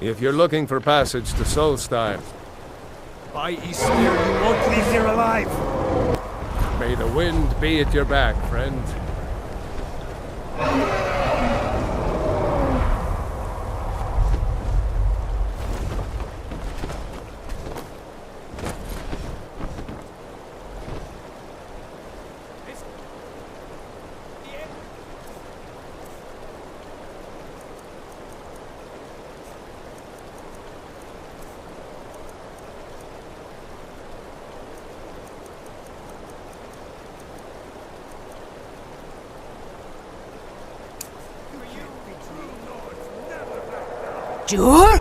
If you're looking for passage to Solstheim, By Easter, you won't leave here alive! may the wind be at your back, friend. Sure?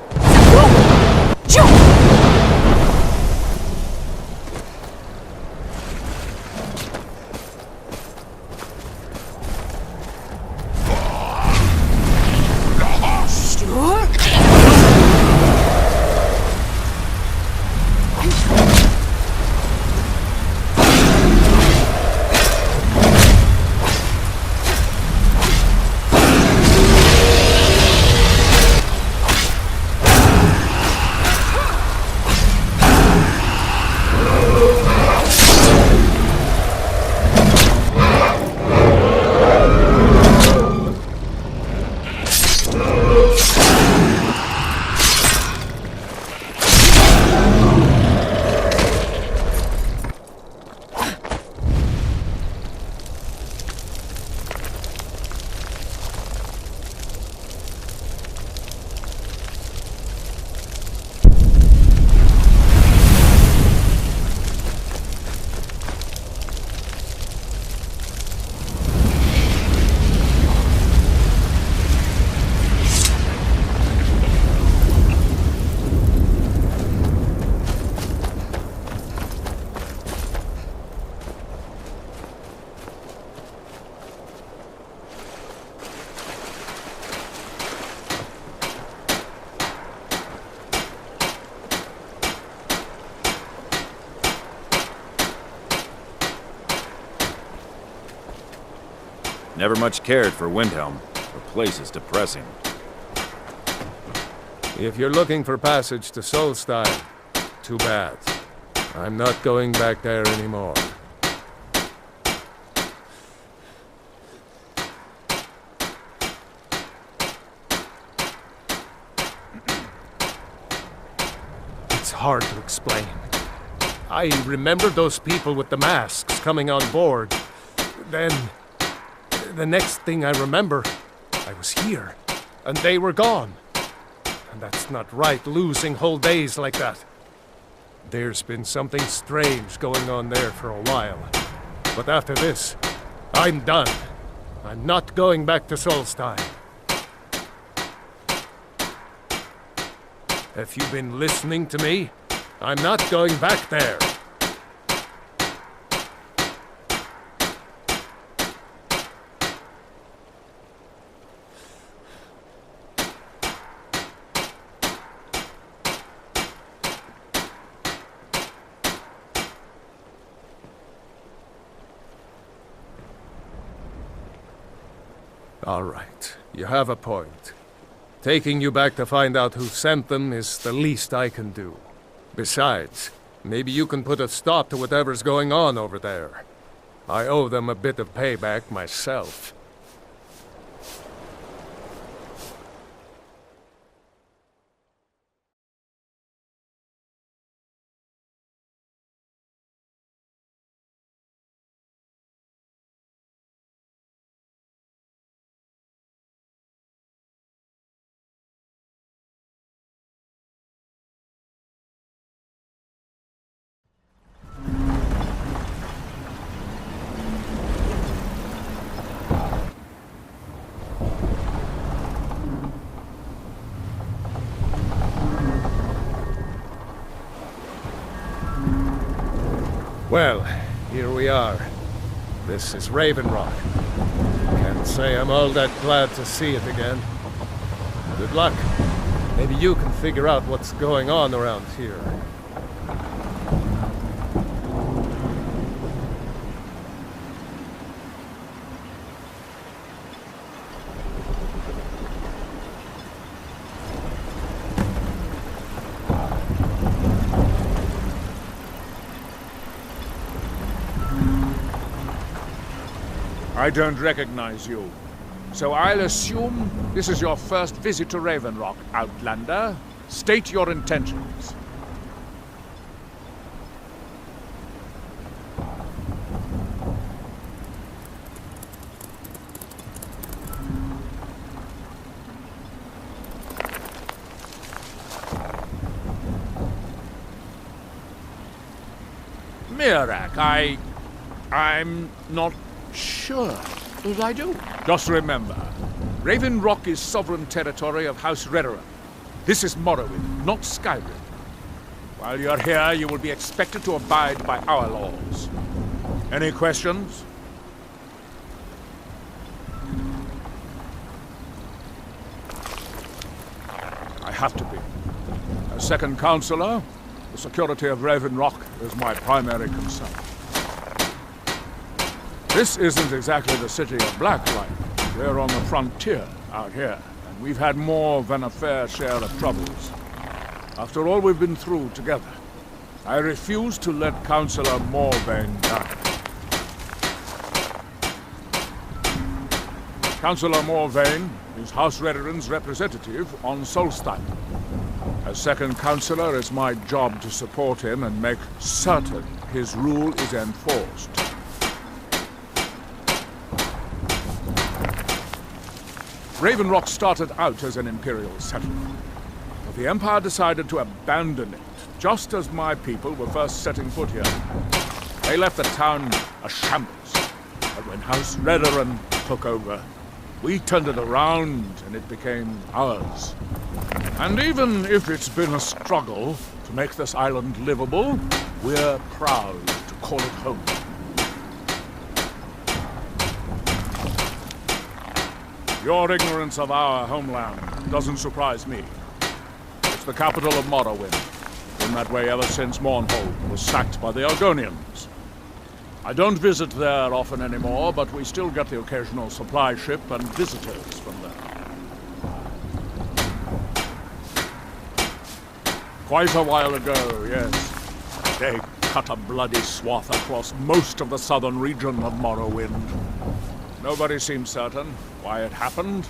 Never much cared for Windhelm. The place is depressing. If you're looking for passage to Solstheim, too bad. I'm not going back there anymore. It's hard to explain. I remember those people with the masks coming on board. Then, the next thing I remember, I was here, and they were gone. And that's not right, losing whole days like that. There's been something strange going on there for a while. But after this, I'm done. I'm not going back to Solstheim. Have you been listening to me? I'm not going back there. All right, you have a point. Taking you back to find out who sent them is the least I can do. Besides, maybe you can put a stop to whatever's going on over there. I owe them a bit of payback myself. Well, here we are. This is Raven Rock. Can't say I'm all that glad to see it again. Good luck. Maybe you can figure out what's going on around here. I don't recognize you. So I'll assume this is your first visit to Raven Rock, Outlander. State your intentions. Mirak, I'm not sure that I do. Just remember, Raven Rock is sovereign territory of House Redoran. This is Morrowind, not Skyrim. While you're here, you will be expected to abide by our laws. Any questions? I have to be. As second counselor, the security of Raven Rock is my primary concern. This isn't exactly the city of Blacklight. We're on the frontier out here, and we've had more than a fair share of troubles. After all we've been through together, I refuse to let Councillor Morvain die. Councillor Morvain is House Redoran's representative on Solstheim. As second counselor, it's my job to support him and make certain his rule is enforced. Raven Rock started out as an Imperial settlement, but the Empire decided to abandon it, just as my people were first setting foot here. They left the town a shambles, but when House Redoran took over, we turned it around and it became ours. And even if it's been a struggle to make this island livable, we're proud to call it home. Your ignorance of our homeland doesn't surprise me. It's the capital of Morrowind. Been that way ever since Mournhold was sacked by the Argonians. I don't visit there often anymore, but we still get the occasional supply ship and visitors from there. Quite a while ago, yes. They cut a bloody swath across most of the southern region of Morrowind. Nobody seems certain why it happened.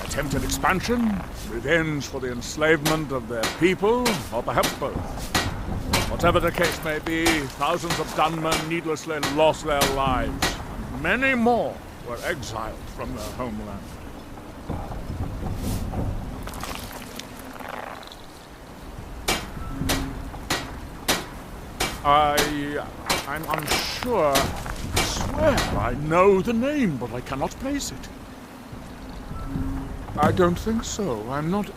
Attempted expansion, revenge for the enslavement of their people, or perhaps both. Whatever the case may be, thousands of gunmen needlessly lost their lives. Many more were exiled from their homeland. I'm unsure. I swear I know the name, but I cannot place it. I don't think so. I'm not...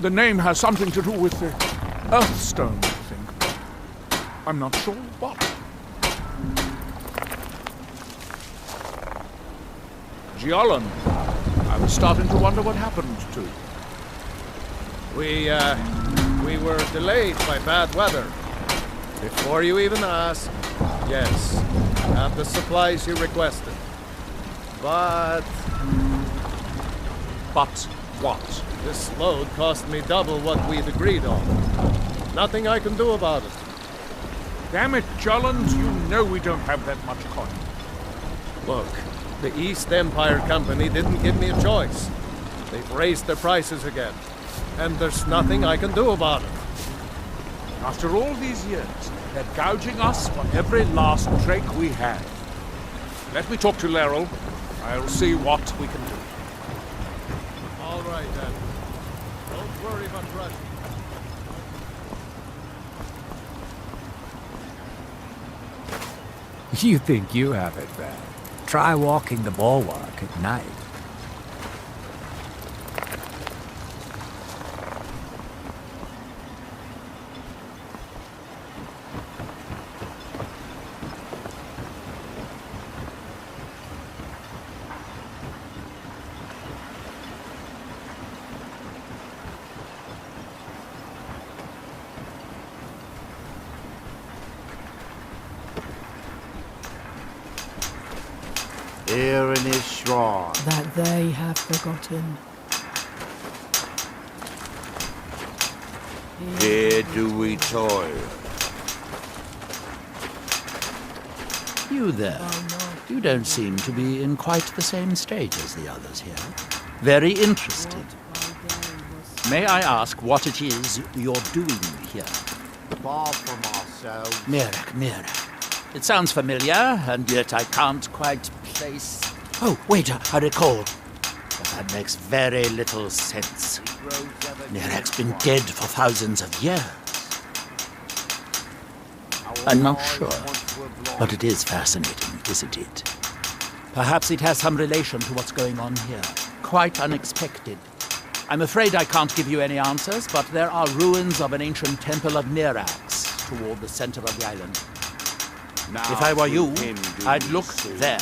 The name has something to do with the Earthstone, I think. I'm not sure what. Giolan, I was starting to wonder what happened to you. We were delayed by bad weather. Before you even ask, yes, have the supplies you requested. But what? This load cost me double what we'd agreed on. Nothing I can do about it. Damn it, Jolland, you know we don't have that much coin. Look, the East Empire Company didn't give me a choice. They've raised their prices again, and there's nothing I can do about it. After all these years, they're gouging us for every last drake we have. Let me talk to Laeral. I'll see what we can do. All right, then. Don't worry about rushing. You think you have it bad. Try walking the bulwark at night. Erin is strong. That they have forgotten. Here do we toil. You there. Oh, not. You don't seem to be in quite the same state as the others here. Very interested. May I ask what it is you're doing here? Far from ourselves. Mirak. It sounds familiar, and yet I can't quite place... Oh, wait, I recall. But that makes very little sense. Mirak's been dead for thousands of years. I'm not sure, but it is fascinating, isn't it? Perhaps it has some relation to what's going on here. Quite unexpected. I'm afraid I can't give you any answers, but there are ruins of an ancient temple of Mirax toward the center of the island. If I were you, I'd look there.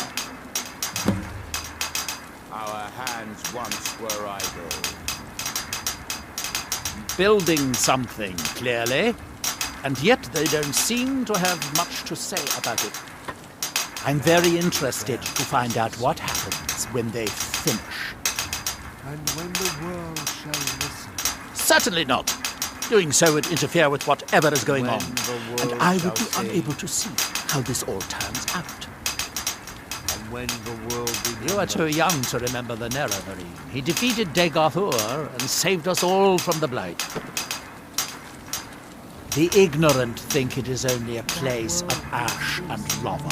Our hands once were idle. Building something, clearly. And yet they don't seem to have much to say about it. I'm very interested to find out what happens when they finish. And when the world shall listen. Certainly not. Doing so would interfere with whatever is going on. And I would be unable to see how this all turns out. And when the world begins. You are too young to remember the Nerevarine. He defeated Degathur and saved us all from the Blight. The ignorant think it is only a place of ash and lava.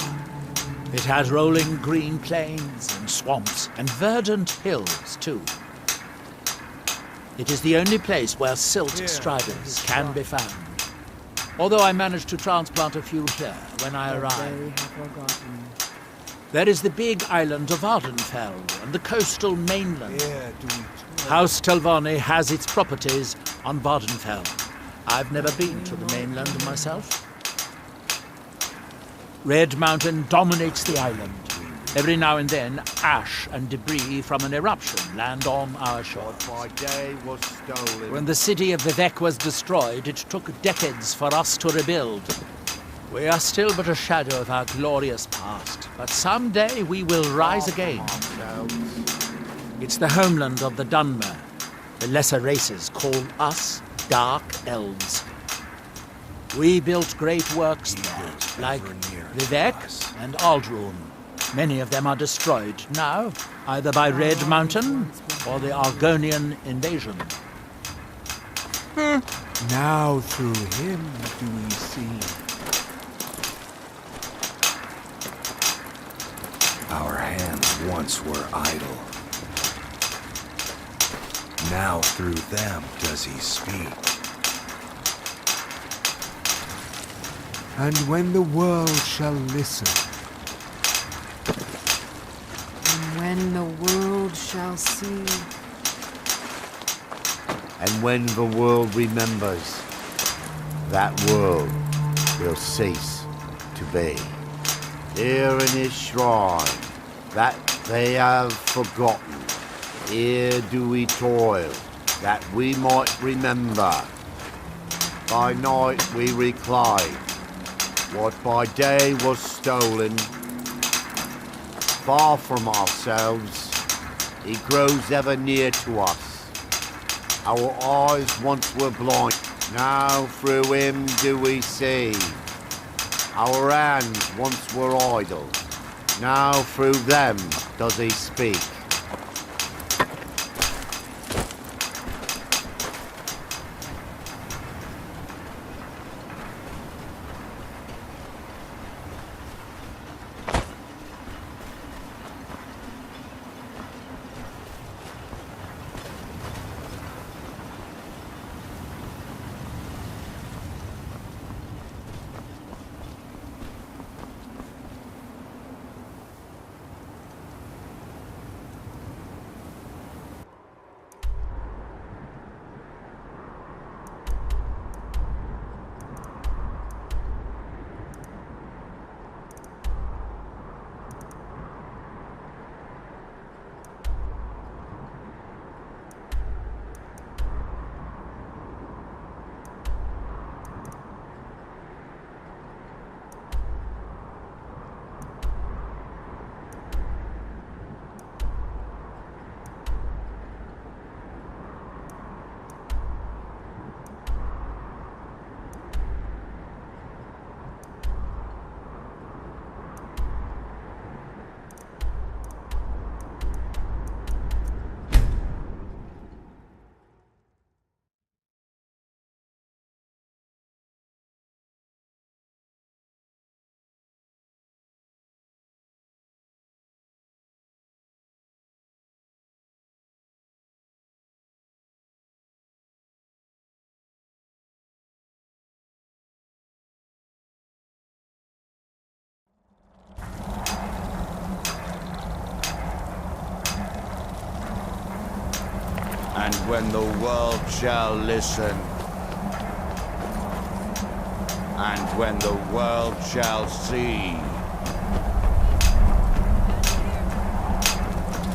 It has rolling green plains and swamps and verdant hills, too. It is the only place where silt striders can be found. Although I managed to transplant a few here when I arrived. There is the big island of Ardenfell and the coastal mainland. House Telvanni has its properties on Vardenfell. I've never been to the mainland myself. Red Mountain dominates the island. Every now and then, ash and debris from an eruption land on our shore. My day was stolen. When the city of Vivek was destroyed, it took decades for us to rebuild. We are still but a shadow of our glorious past, but someday we will rise again. It's the homeland of the Dunmer. The lesser races call us Dark Elves. We built great works there, like Vivek and Aldrune. Many of them are destroyed now, either by Red Mountain or the Argonian invasion. Now through him do we see. Our hands once were idle. Now through them does he speak. And when the world shall listen. And when the world shall see. And when the world remembers, that world will cease to be. Here in his shrine, that they have forgotten. Here do we toil, that we might remember. By night we recline, what by day was stolen. Far from ourselves, he grows ever near to us. Our eyes once were blind, now through him do we see. Our hands once were idle, now through them does he speak. And when the world shall listen, and when the world shall see.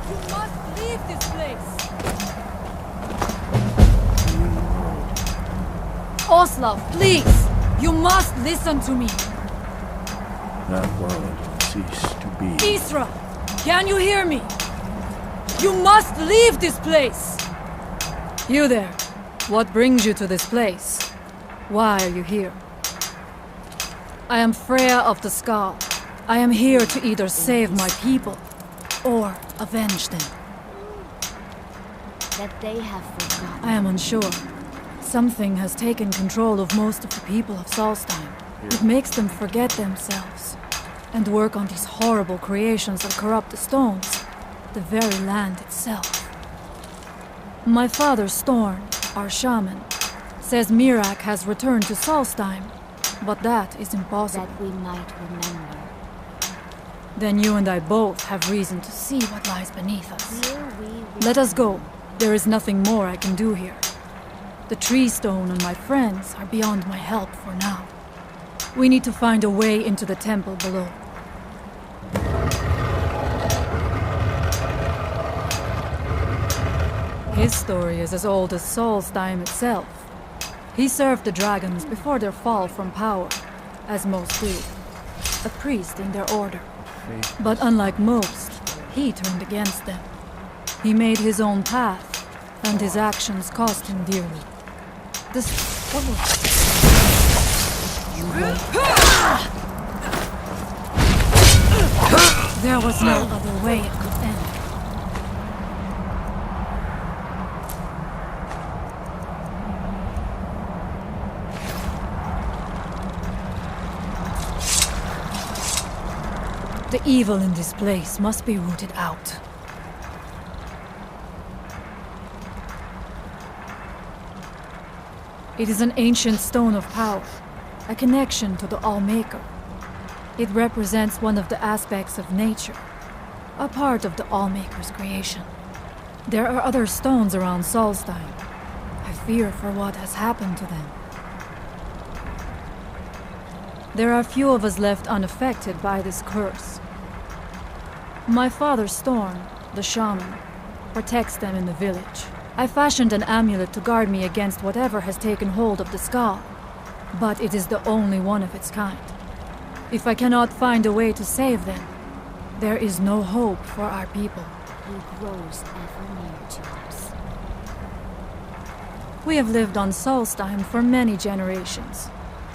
You must leave this place! Oslav, please! You must listen to me! That world will cease to be. Isra! Can you hear me? You must leave this place! You there. What brings you to this place? Why are you here? I am Freya of the Skal. I am here to either save my people or avenge them. That they have forgotten. I am unsure. Something has taken control of most of the people of Solstheim. It makes them forget themselves and work on these horrible creations that corrupt the stones, the very land itself. My father Storn, our shaman, says Mirak has returned to Solstheim, but that is impossible. That we might remember. Then you and I both have reason to see what lies beneath us. Here we Let us go. There is nothing more I can do here. The tree stone and my friends are beyond my help for now. We need to find a way into the temple below. His story is as old as Solstheim itself. He served the dragons before their fall from power, as most do. A priest in their order. But unlike most, he turned against them. He made his own path, and his actions cost him dearly. There was no other way it could end. The evil in this place must be rooted out. It is an ancient stone of power, a connection to the All-Maker. It represents one of the aspects of nature, a part of the All-Maker's creation. There are other stones around Solstheim. I fear for what has happened to them. There are few of us left unaffected by this curse. My father Storm, the shaman, protects them in the village. I fashioned an amulet to guard me against whatever has taken hold of the Skal, but it is the only one of its kind. If I cannot find a way to save them, there is no hope for our people. He grows ever near to us. We have lived on Solstheim for many generations.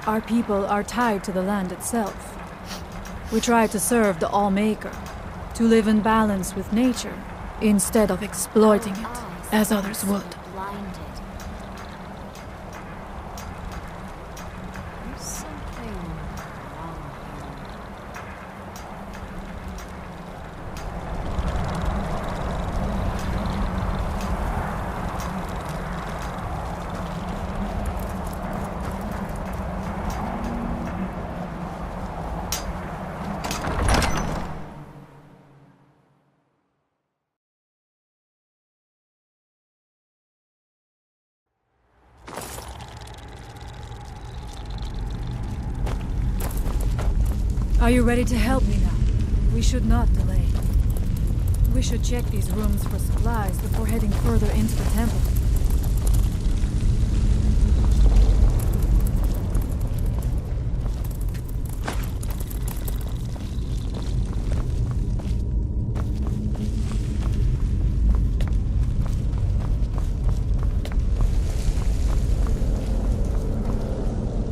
Our people are tied to the land itself. We try to serve the All-Maker, to live in balance with nature, instead of exploiting it, as others would. Blinded. There's something wrong Are you ready to help me now? We should not delay. We should check these rooms for supplies before heading further into the temple.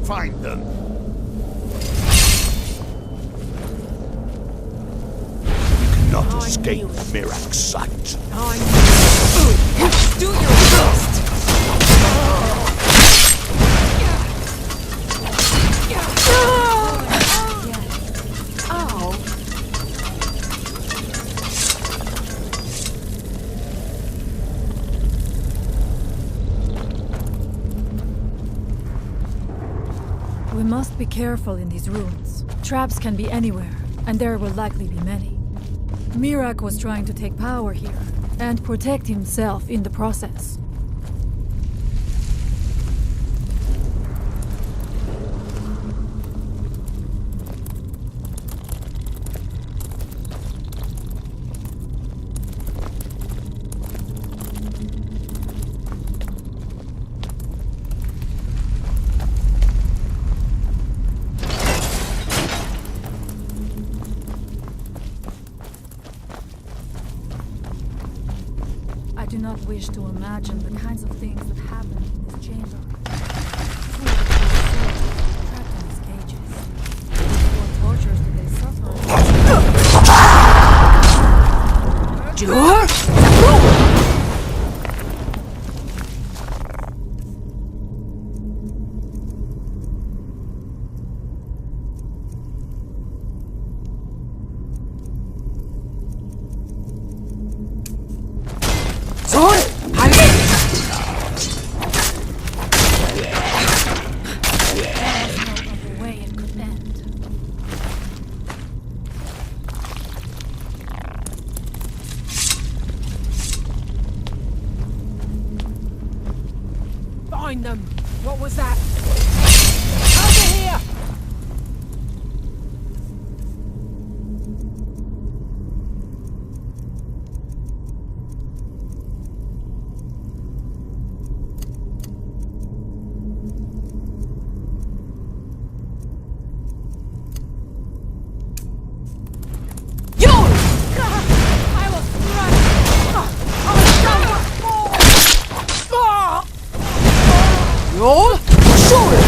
Find them. Not escape Mirak's sight. Do your best! We must be careful in these ruins. Traps can be anywhere, and there will likely be many. Mirak was trying to take power here, and protect himself in the process. I do not wish to imagine the kinds of things that happen in this chamber. Who are the poor souls trapped in these cages? What tortures do they suffer? Find them! What was that? Over here! Roll! Shoot!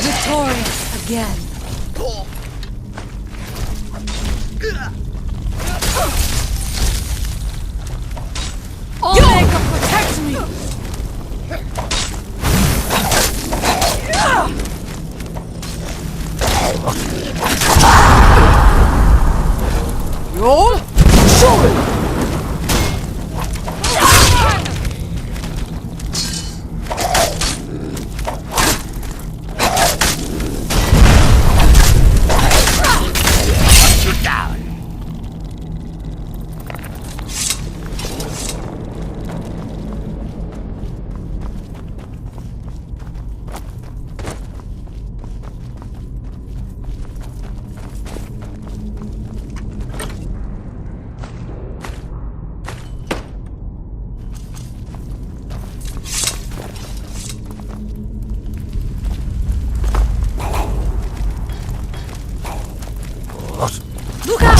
Victorious again. Omega, protect me! Roll! Shoot! Look out!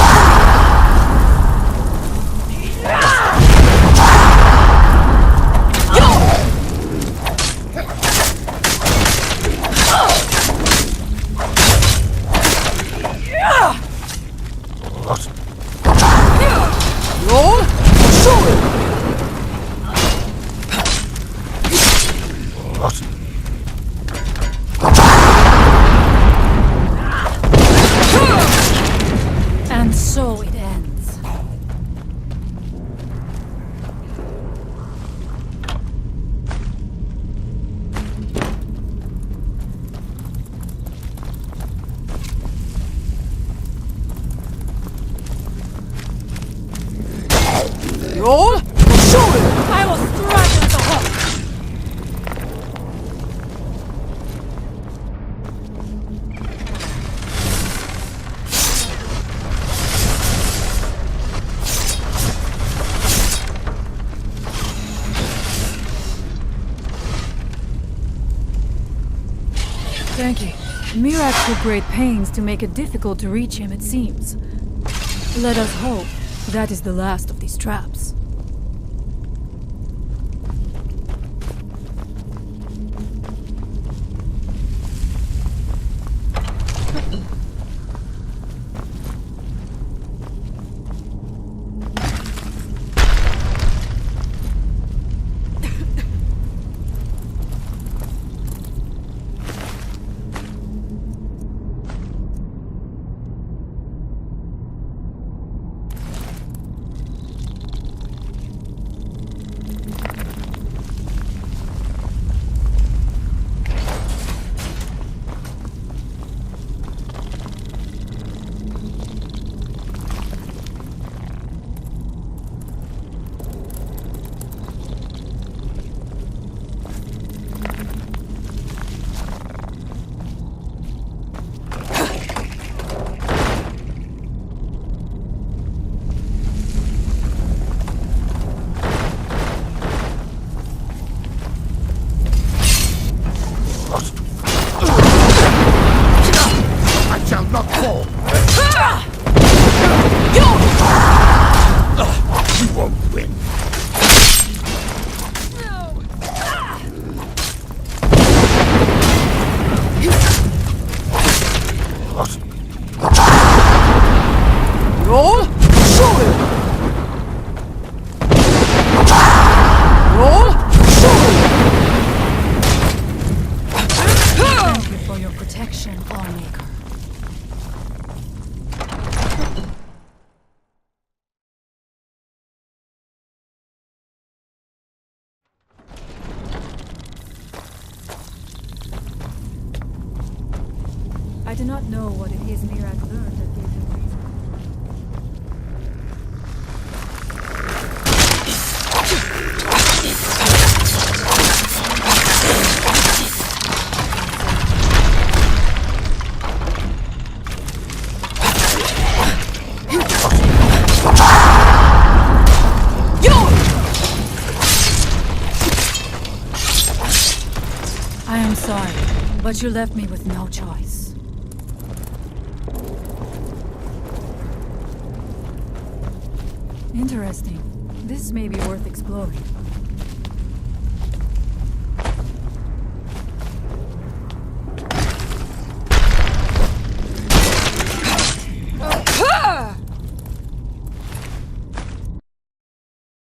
Roll! Shoot! And so it ends. Roll! Shoot! I will strike with the hook! Thank you. Mirax took great pains to make it difficult to reach him, it seems. Let us hope that is the last of these traps. I shall not fall. We won't win. Roll! Show it! Roll! Show it! Thank you for your protection, Lawmaker. I do not know what it is Mirak learned that gave him reason. I am sorry, but you left me with no choice. Interesting. This may be worth exploring.